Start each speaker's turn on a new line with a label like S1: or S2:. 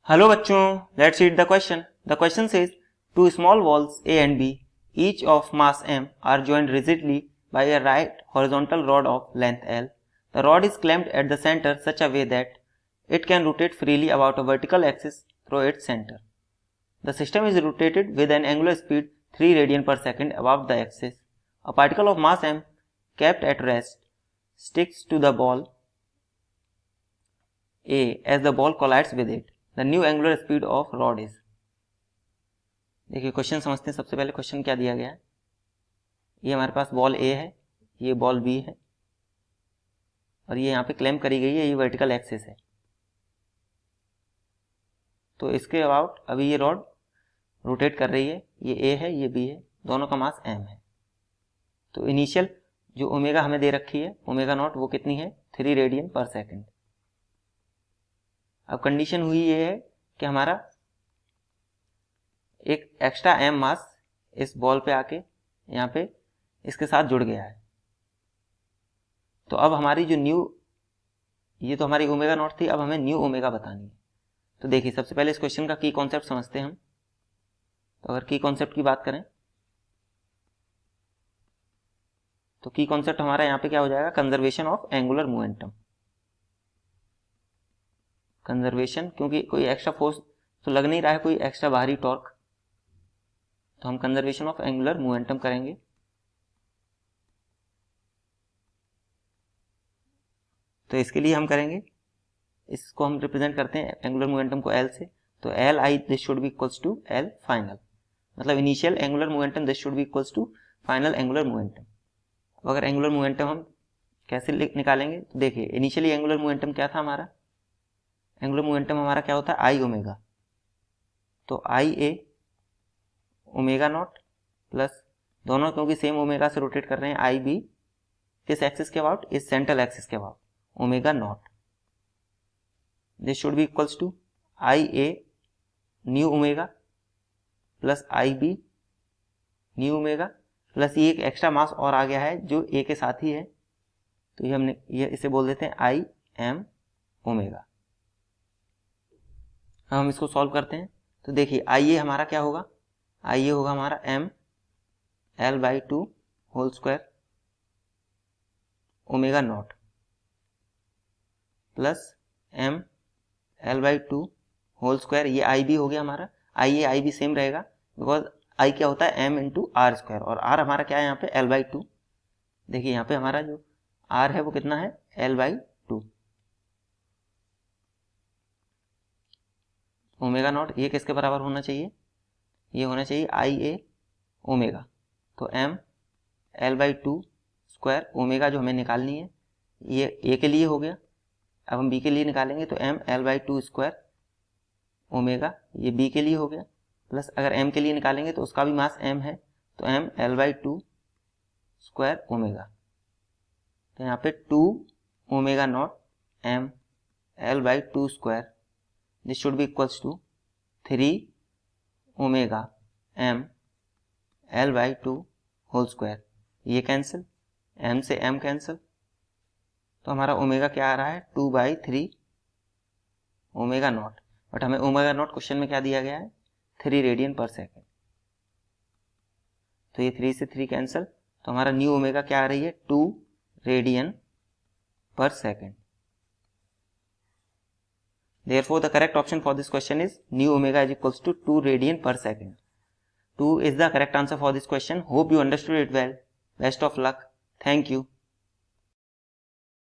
S1: Hello बच्चों, let's read the question. The question says two small walls A and B, each of mass m, are joined rigidly by a right horizontal rod of length L. The rod is clamped at the center such a way that it can rotate freely about a vertical axis through its center. The system is rotated with an angular speed 3 radian per second above the axis. A particle of mass m kept at rest sticks to the ball A as the ball collides with it. The new angular speed of rod is. देखिए question समझते हैं. सबसे पहले question क्या दिया गया है. ये हमारे पास बॉल ए है, ये बॉल बी है और ये यहाँ पे क्लेम करी गई है, ये वर्टिकल एक्सिस है. तो इसके अबाउट अभी ये रॉड रोटेट कर रही है. ये ए है, ये बी है, दोनों का मास एम है. तो इनिशियल जो ओमेगा हमें दे रखी है, ओमेगा नॉट, वो कितनी है, 3 रेडियन पर सेकेंड. अब कंडीशन हुई ये है कि हमारा एक एक्स्ट्रा एम मास इस बॉल पे आके यहाँ पे इसके साथ जुड़ गया है. तो अब हमारी जो न्यू, ये तो हमारी ओमेगा नॉट थी, अब हमें न्यू ओमेगा बतानी है. तो देखिए सबसे पहले इस क्वेश्चन का की कॉन्सेप्ट समझते हैं हम. तो अगर की कॉन्सेप्ट की बात करें तो की कॉन्सेप्ट हमारा यहाँ पे क्या हो जाएगा, conservation of angular momentum. Conservation, क्योंकि कोई एक्स्ट्रा फोर्स तो लग नहीं रहा है, कोई एक्स्ट्रा बाहरी टॉर्क, तो हम कंजर्वेशन ऑफ एंगुलर मोमेंटम करेंगे. तो इसके लिए हम करेंगे, इसको हम रिप्रेजेंट करते हैं एंगुलर मोमेंटम को एल से. तो L I this should be equals to L final, मतलब initial angular momentum this should be equals to final angular momentum. अगर एंगुलर मोमेंटम हम कैसे निकालेंगे, तो देखिए इनिशियली एंगुलर मोमेंटम क्या था हमारा, एंगुलर मोमेंटम हमारा क्या होता है, आई ओमेगा. तो I A omega not plus दोनों क्योंकि सेम ओमेगा से रोटेट कर रहे हैं, आई बी किस एक्सिस के अबाउट, इस सेंट्रल एक्सिस के about, omega not. This should be equals to I A new omega plus I B new omega plus ये एक एक्स्ट्रा मास और आ गया है जो ए के साथ ही है, तो ये हमने ये इसे बोल देते हैं आई एम ओमेगा. हम इसको सॉल्व करते हैं. तो देखिए आई ए हमारा क्या होगा, आई ए होगा हमारा M L by two whole square omega not plus M L by two whole square, ये आई बी हो गया हमारा. आई बी सेम रहेगा बिकॉज आई क्या होता है एम इंटू आर स्क्वायर, और आर हमारा क्या है यहाँ पे एल बाई टू. देखिए यहाँ पे हमारा जो आर है वो कितना है, L by two. Omega not ये किसके बराबर होना चाहिए, ये होना चाहिए आई ए ओमेगा. तो M L by two square omega जो हमें निकालनी है, ये ए के लिए हो गया. अब हम बी के लिए निकालेंगे तो M L by two square omega, ये बी के लिए हो गया, प्लस अगर एम के लिए निकालेंगे तो उसका भी मास एम है, तो M L by two square omega. तो यहाँ पे two omega not M L by two square, this should be equals to 3 omega M L by two whole square. ये कैंसिल, एम से एम कैंसिल, तो हमारा omega क्या आ रहा है, 2/3 ओमेगा नॉट. बट हमें ओमेगा नॉट क्वेश्चन में क्या दिया गया है, 3 रेडियन पर सेकेंड. तो ये 3 से 3 कैंसिल, तो हमारा न्यू ओमेगा क्या आ रही है, 2 रेडियन पर second. Therefore, the correct option for this question is new omega is equals to 2 radian per second. 2 is the correct answer for this question. Hope you understood it well. Best of luck. Thank you.